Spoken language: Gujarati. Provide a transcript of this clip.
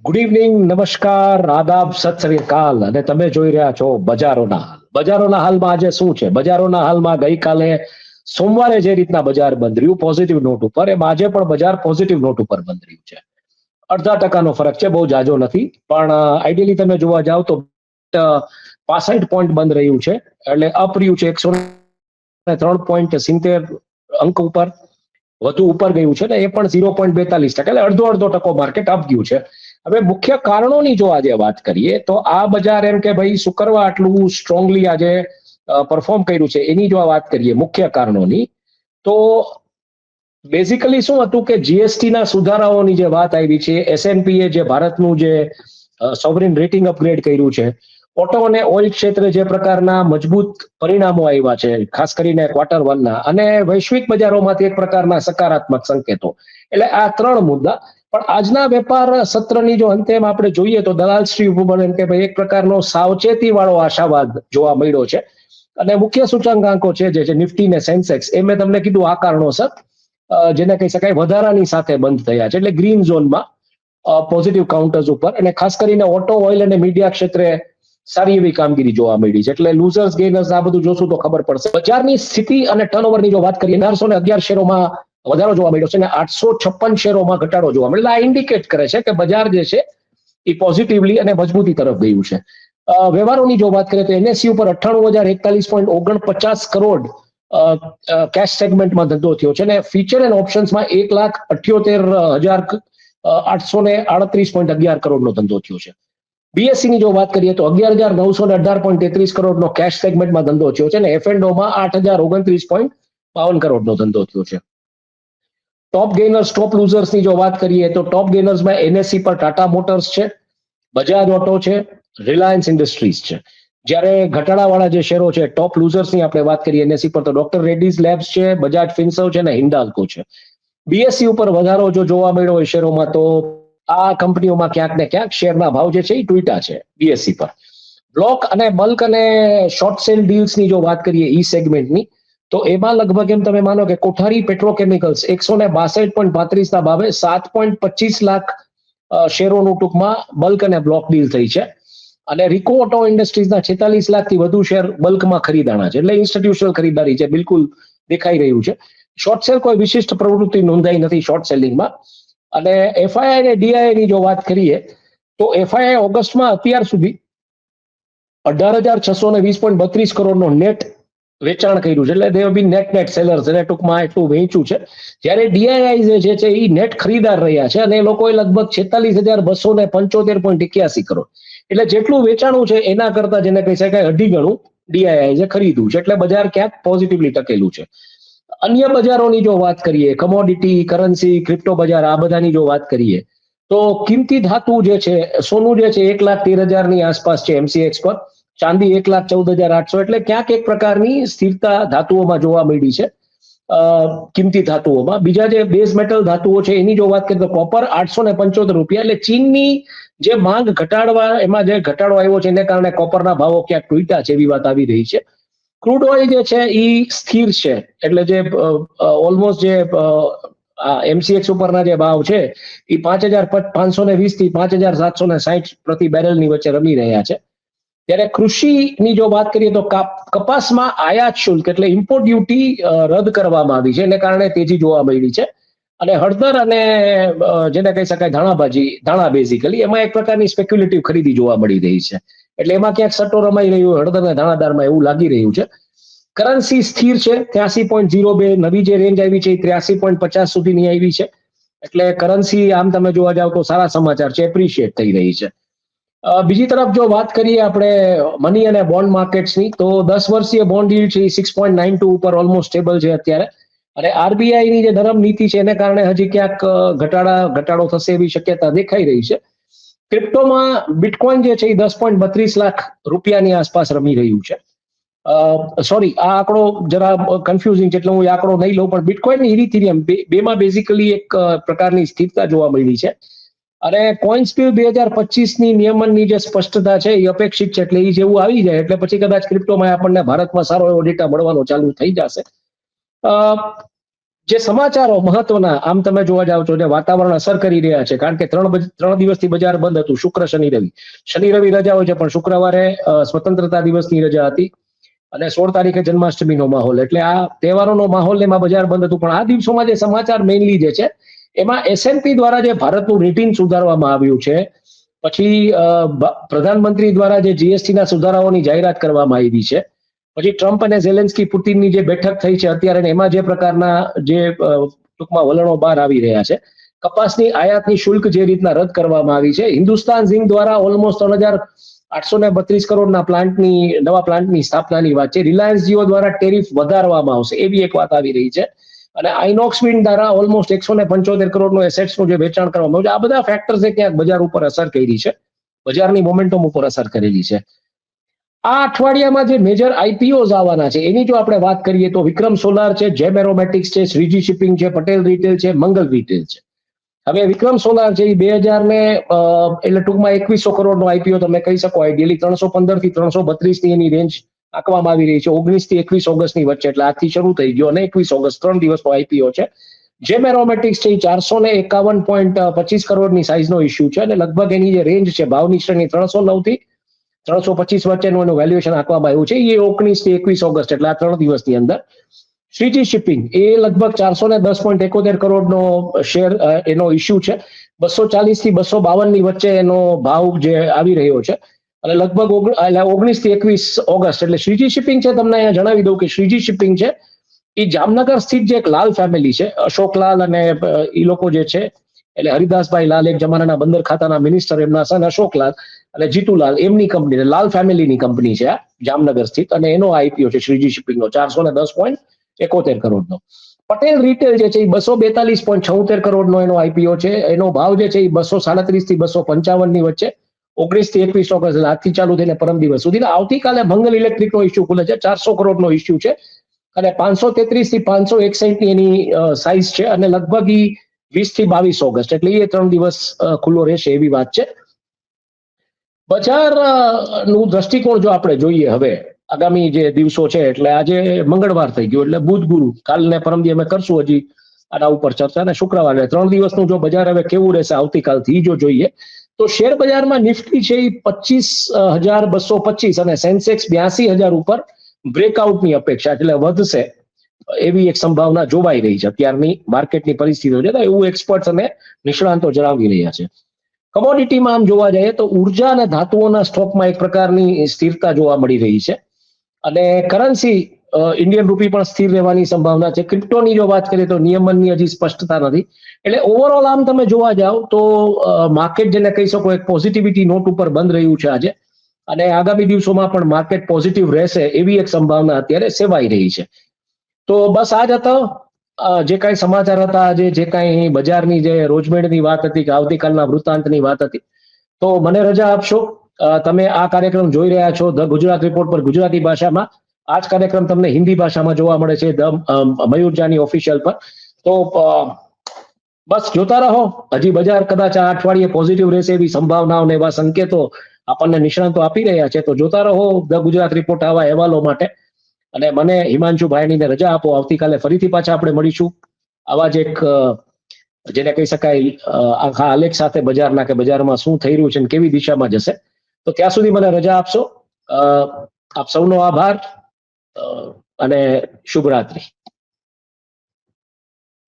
ગુડ ઇવનિંગ, નમસ્કાર, આદાબ, સત શ્રી અકાલ. અને તમે જોઈ રહ્યા છો બજારોના હાલ. બજારોના હાલમાં આજે શું છે? બજારોના હાલમાં ગઈકાલે સોમવારે જે રીતના બજાર બંધ રહ્યું પોઝિટિવ નોટ ઉપર, એમ આજે પણ બજાર પોઝિટિવ નોટ ઉપર બંધ રહ્યું છે. 0.5% ફરક છે, બહુ જાજો નથી, પણ આઈડિયલી તમે જોવા જાવ તો 65 પોઈન્ટ બંધ રહ્યું છે, એટલે અપ રહ્યું છે 103.70 અંક ઉપર, વધુ ઉપર ગયું છે ને એ પણ 0.42%, એટલે અડધો અડધો ટકો માર્કેટ અપ ગયું છે. હવે મુખ્ય કારણોની જો આજે વાત કરીએ તો આ બજાર એમ કે ભાઈ શું કરવા આટલું સ્ટ્રોંગલી આજે પરફોર્મ કર્યું છે એની જો વાત કરીએ મુખ્ય કારણોની, તો બેઝિકલી શું હતું કે જીએસટી ના સુધારાઓની જે વાત આવી છે, એસએનપીએ જે ભારતનું જે સોવરિન રેટિંગ અપગ્રેડ કર્યું છે, ઓટો અને ઓઇલ ક્ષેત્રે જે પ્રકારના મજબૂત પરિણામો આવ્યા છે, ખાસ કરીને Q1 અને વૈશ્વિક બજારોમાંથી એક પ્રકારના સકારાત્મક સંકેતો, એટલે આ ત્રણ મુદ્દા. પણ આજના વેપાર સત્રની જો અંતેમ આપણે જોઈએ તો દલાલ શ્રી ઉપર એમ કે ભાઈ એક પ્રકારનો સાવચેતી વાળો આશાવાદ જોવા મળ્યો છે. અને મુખ્ય સૂચાંકાંકો છે જે નિફ્ટી ને સેન્સેક્સ, એ મેં તમને કીધું આ કારણોસર જેને કહી શકાય વધારાની સાથે બંધ થયા છે, એટલે ગ્રીન ઝોનમાં પોઝિટિવ કાઉન્ટર્સ ઉપર, અને ખાસ કરીને ઓટો, ઓઇલ અને મીડિયા ક્ષેત્રે સારી એવી કામગીરી જોવા મળી છે. એટલે લૂઝર્સ ગેઇનર્સ આ બધું જોશું તો ખબર પડશે. બજારની સ્થિતિ અને ટર્નઓવરની જો વાત કરીએ, 1811 શેરોમાં વધારો જોવા મળ્યો છે અને 856 શેરોમાં ઘટાડો જોવા મળ્યો. આ ઇન્ડિકેટ કરે છે કે બજાર જે છે એ પોઝિટિવલી અને મજબૂતી તરફ ગયું છે. વ્યવહારોની જો વાત કરીએ તો એનએસસી ઉપર 98,041.49 કરોડ કેશ સેગમેન્ટમાં ધંધો થયો છે, અને ફીચર એન્ડ ઓપ્શન્સમાં 1,78,838.11 કરોડનો ધંધો થયો છે. બીએસસી ની જો વાત કરીએ તો 11,918.33 કરોડનો કેશ સેગમેન્ટમાં ધંધો થયો છે, અને એફએન્ડોમાં 8,029.52 કરોડનો ધંધો થયો છે. ટોપ ગેઇનર્સ, ટોપ લૂઝર્સની જો વાત કરીએ તો ટોપ ગેઇનર્સમાં એનએસસી પર ટાટા મોટર્સ છે, બજાજ ઓટો છે, રિલાયન્સ ઇન્ડસ્ટ્રીઝ છે. જ્યારે ઘટાડાવાળા જે શેરો છે, ટોપ લૂઝર્સની આપણે વાત કરીએ એનએસસી પર તો ડોક્ટર રેડ્ડીઝ લેબ્સ છે, બજાજ ફિન્સર્વ છે અને હિન્ડાલ્કો છે. બીએસસી ઉપર વધારો જો જોવા મળ્યો હોય શેરોમાં તો આ કંપનીઓમાં ક્યાંક ને ક્યાંક શેરના ભાવ જે છે એ તૂટ્યા છે બીએસસી પર. બ્લોક અને બલ્ક અને શોર્ટ સેલ ડીલ્સની જો વાત કરીએ ઈ સેગમેન્ટની, તો એમાં લગભગ એમ તમે માનો કે કોઠારી પેટ્રોકેમિકલ્સ 162.35 ના ભાવે 7.25 લાખ શેરોનું ટૂંકમાં બલ્ક અને બ્લોક ડીલ થઈ છે. અને રિકો ઓટો ઇન્ડસ્ટ્રીઝના 46 લાખથી વધુ શેર બલ્કમાં ખરીદાણા છે, એટલે ઇન્સ્ટિટ્યુશનલ ખરીદારી છે, બિલકુલ દેખાઈ રહ્યું છે. શોર્ટ સેલ કોઈ વિશિષ્ટ પ્રવૃત્તિ નોંધાઈ નથી શોર્ટ સેલિંગમાં. અને એફઆઈઆઈ અને ડીઆઈઆઈ ની જો વાત કરીએ તો એફઆઈઆઈ ઓગસ્ટમાં અત્યાર સુધી 18,620.32 કરોડનો નેટ વેચાણ કર્યું છે, એટલે they have been net sellers, એટલે ટૂંકમાં એટલું વેચ્યું છે. જ્યારે ડીઆઈઆઈ જે છે એ નેટ ખરીદાર રહ્યા છે, અને એ લોકોએ લગભગ 46,275.81 કરોડ, એટલે જેટલું વેચાણું છે એના કરતા જેને કહી શકાય અઢી ગણું ડીઆઈઆઈ જે ખરીદ્યું છે, એટલે બજાર ક્યાંક પોઝિટિવલી ટકેલું છે. અન્ય બજારોની જો વાત કરીએ, કમોડિટી, કરન્સી, ક્રિપ્ટો બજાર, આ બધાની જો વાત કરીએ તો કિંમતી ધાતુ જે છે, સોનું જે છે 1,13,000 આસપાસ છે એમસીએક્સ પર, ચાંદી 1,14,800, એટલે ક્યાંક એક પ્રકારની સ્થિરતા ધાતુઓમાં જોવા મળી છે. કિંમતી ધાતુઓમાં બીજા જે બેઝ મેટલ ધાતુઓ છે એની જો વાત કરીએ તો કોપર 875 રૂપિયા, એટલે ચીનની જે માંગ ઘટાડવા, એમાં જે ઘટાડો આવ્યો છે એને કારણે કોપરના ભાવો ક્યાંક તૂટ્યા છે એવી વાત આવી રહી છે. ક્રૂડ ઓઇલ જે છે એ સ્થિર છે, એટલે જે ઓલમોસ્ટ જે એમસીએક્સ ઉપરના જે ભાવ છે એ 5,520 થી 5,760 પ્રતિ બેરલની વચ્ચે રમી રહ્યા છે. ત્યારે કૃષિની જો વાત કરીએ તો કપાસમાં આયાત શુલ્ક એટલે ઇમ્પોર્ટ ડ્યુટી રદ કરવામાં આવી છે, એને કારણે તેજી જોવા મળી છે. અને હળદર અને જેને કહી શકાય ધાણા બેઝિકલી એમાં એક પ્રકારની સ્પેક્યુલેટિવ ખરીદી જોવા મળી રહી છે, એટલે એમાં ક્યાંક સટ્ટો રમાઈ રહ્યું હળદર અને ધાણાદારમાં એવું લાગી રહ્યું છે. કરન્સી સ્થિર છે, 83.02, નવી જે રેન્જ આવી છે એ 83.50 સુધીની આવી છે, એટલે કરન્સી આમ તમે જોવા જાવ તો સારા સમાચાર છે, એપ્રિશિએટ થઈ રહી છે. બીજી તરફ જો વાત કરીએ આપણે મની અને બોન્ડ માર્કેટ્સની, તો 10 વર્ષીય બોન્ડ યીલ્ડ છે 6.92 ઉપર ઓલમોસ્ટ સ્ટેબલ છે અત્યારે. અને આરબીઆઈની જે નરમ નીતિ છે એને કારણે હજી ક્યાંક ઘટાડો થશે એવી શક્યતા દેખાઈ રહી છે. ક્રિપ્ટોમાં બિટકોઇન જે છે એ 10.32 લાખ રૂપિયાની આસપાસ રમી રહ્યું છે. સોરી, આ આંકડો જરા કન્ફ્યુઝિંગ છે એટલે હું એ આંકડો નહીં લઉં, પણ બિટકોઇન ઇથિરિયમ બેમાં બેઝિકલી એક પ્રકારની સ્થિરતા જોવા મળી છે. અને કોઇન્સપીવ 2025ની નિયમનની જે સ્પષ્ટતા છે એ અપેક્ષિત છે, એટલે એ જેવું આવી જાય એટલે પછી કદાચ ક્રિપ્ટોમાં આપણને ભારતમાં સારો એવો ડેટા મળવાનો ચાલુ થઈ જશે. જે સમાચારો મહત્વના આમ તમે જોવા જાવ છો, જે વાતાવરણ અસર કરી રહ્યા છે, કારણ કે 3 દિવસથી બજાર બંધ હતું, શુક્ર શનિ રવિ. શનિ રવિ રજા હોય છે, પણ શુક્રવારે સ્વતંત્રતા દિવસની રજા હતી અને 16 તારીખે જન્માષ્ટમીનો માહોલ, એટલે આ તહેવારોનો માહોલ એમાં બજાર બંધ હતું. પણ આ દિવસોમાં જે સમાચાર મેઇનલી જે છે એમાં એસએનપી દ્વારા જે ભારતનું રેટિંગ સુધારવામાં આવ્યું છે, પછી પ્રધાનમંત્રી દ્વારા જે જીએસટી ના સુધારાઓની જાહેરાત કરવામાં આવી છે, પછી ટ્રમ્પ અને ઝેલેન્સ્કી પુતિનની જે બેઠક થઈ છે અત્યારે, એમાં જે પ્રકારના જે ટૂંકમાં વલણો બહાર આવી રહ્યા છે, કપાસની આયાતની શુલ્ક જે રીતના રદ કરવામાં આવી છે, હિન્દુસ્તાન ઝિંક દ્વારા ઓલમોસ્ટ 3,832 કરોડના નવા પ્લાન્ટની સ્થાપનાની વાત છે, રિલાયન્સ જીઓ દ્વારા ટેરિફ વધારવામાં આવશે એવી એક વાત આવી રહી છે, અને આઇનોક્સ વિન્ડ દ્વારા ઓલમોસ્ટ 175 કરોડનું એસેટ્સનું જે વેચાણ કરવામાં આવ્યું છે. આ બધા ફેક્ટર્સે ક્યાંક બજાર ઉપર અસર કરી છે, બજારની મોમેન્ટમ ઉપર અસર કરેલી છે. આ અઠવાડિયામાં જે મેજર આઈપીઓઝ આવવાના છે એની જો આપણે વાત કરીએ તો વિક્રમ સોલાર છે, જેમ એરોમેટિક્સ છે, શ્રીજી શિપિંગ છે, પટેલ રિટેલ છે, મંગલ રિટેલ છે. હવે વિક્રમ સોલાર છે એ 2000 ને એટલે ટૂંકમાં 2100 કરોડનો આઈપીઓ તમે કહી શકો. આઈડિયલી 315 થી 332 ની એની રેન્જ આંકવામાં આવી રહી છે, 19 થી 21 ઓગસ્ટની વચ્ચે, એટલે આજથી શરૂ થઈ ગયો અને 21 ઓગસ્ટ 3 દિવસનો આઈપીઓ છે. જેમ એરોમેટિક્સ છે એ 451.25 કરોડની સાઇઝનો ઇસ્યુ છે અને લગભગ એની જે રેન્જ છે ભાવની શ્રેણી 309 થી 325 વચ્ચેનું એનું વેલ્યુએશન આંકવામાં આવ્યું છે. એ 19 થી 21 ઓગસ્ટ એટલે આ 3 દિવસની અંદર. શ્રીજી શિપિંગ એ લગભગ 410.71 કરોડનો શેર એનો ઇસ્યુ છે, 240 થી 252 ની વચ્ચે એનો ભાવ જે આવી રહ્યો છે અને લગભગ 19 થી 21 ઓગસ્ટ. એટલે શ્રીજી શિપિંગ છે, તમને અહીંયા જણાવી દઉં કે શ્રીજી શિપિંગ છે એ જામનગર સ્થિત જે એક લાલ ફેમિલી છે, અશોક લાલ અને એ લોકો જે છે, એટલે હરિદાસભાઈ લાલ એક જમાનાના બંદર ખાતાના મિનિસ્ટર, એમના સન અશોકલાલ અને જીતુલાલ, એમની કંપની, લાલ ફેમિલીની કંપની છે આ જામનગર સ્થિત, અને એનો આઈપીઓ છે શ્રીજી શિપિંગનો 410.71 કરોડનો. પટેલ રિટેલ જે છે એ 242.76 કરોડનો એનો આઈપીઓ છે. એનો ભાવ જે છે એ 237 થી 255 ની વચ્ચે, 19 થી 21 ઓગસ્ટ એટલે આજથી ચાલુ થઈને પરમ દિવસ સુધી. આવતીકાલે મંગલ ઇલેક્ટ્રિકનો ઇસ્યુ ખુલે છે, 400 કરોડનો ઇસ્યુ છે અને 533 થી 561 ની એની સાઇઝ છે અને લગભગ 20 થી 22 ઓગસ્ટ એટલે એ 3 દિવસ ખુલ્લો રહેશે એવી વાત છે. બજાર નું દ્રષ્ટિકોણ જો આપણે જોઈએ હવે આગામી જે દિવસો છે, એટલે આજે મંગળવાર થઈ ગયો, એટલે બુધ ગુરુ કાલ ને પરમદી અમે કરશું હજી આના ઉપર ચર્ચા, અને શુક્રવારે 3 દિવસનું જો બજાર હવે કેવું રહેશે આવતીકાલથી જો જોઈએ તો શેર બજારમાં નિફ્ટી છે એ 25,225 અને સેન્સેક્સ 82,000 ઉપર બ્રેકઆઉટની અપેક્ષા, એટલે વધશે એવી એક સંભાવના જોવાઈ રહી છે અત્યારની માર્કેટની પરિસ્થિતિઓ છે, એવું એક્સપર્ટ્સ અને નિષ્ણાંતો જણાવી રહ્યા છે. કમોડિટીમાં આમ જોવા જઈએ તો ઉર્જા અને ધાતુઓના સ્ટોકમાં એક પ્રકારની સ્થિરતા જોવા મળી રહી છે અને કરન્સી ઇન્ડિયન રૂપી પણ સ્થિર રહેવાની સંભાવના છે. ક્રિપ્ટોની જો વાત કરીએ તો નિયમનની હજી સ્પષ્ટતા નથી, એટલે ઓવરઓલ આમ તમે જોવા જાવ તો માર્કેટ જેને કહી શકો એક પોઝિટિવિટી નોટ ઉપર બંધ રહ્યું છે આજે, અને આગામી દિવસોમાં પણ માર્કેટ પોઝિટિવ રહેશે એવી એક સંભાવના અત્યારે સેવાઈ રહી છે. તો બસ આ જ હતો જે કાંઈ સમાચાર હતા આજે, જે કાંઈ બજારની જે રોજમેરની વાત હતી કે આવતીકાલના વૃત્તાંતની વાત હતી. તો મને રજા આપશો. તમે આ કાર્યક્રમ જોઈ રહ્યા છો ધ ગુજરાત રિપોર્ટ પર ગુજરાતી ભાષામાં. આ જ કાર્યક્રમ તમને હિન્દી ભાષામાં જોવા મળે છે ધ મયુર જાની ઓફિશિયલ પર. તો બસ જોતા રહો. હજી બજાર કદાચ આ અઠવાડિયે પોઝિટિવ રહેશે એવી સંભાવનાઓ અને એવા સંકેતો આપણને નિષ્ણાંતો આપી રહ્યા છે. તો જોતા રહો ધ ગુજરાત રિપોર્ટ આવા અહેવાલો માટે. અને મને હિમાંશુ ભાઈનીને રજા આપો. આવતીકાલે ફરીથી પાછા આપણે મળીશું આવા જ એક જેને કહી શકાય આખા આલેખ સાથે બજારના, કે બજારમાં શું થઈ રહ્યું છે અને કેવી દિશામાં જશે. તો ત્યાં સુધી મને રજા આપશો. આપ સૌનો આભાર અને શુભરાત્રી.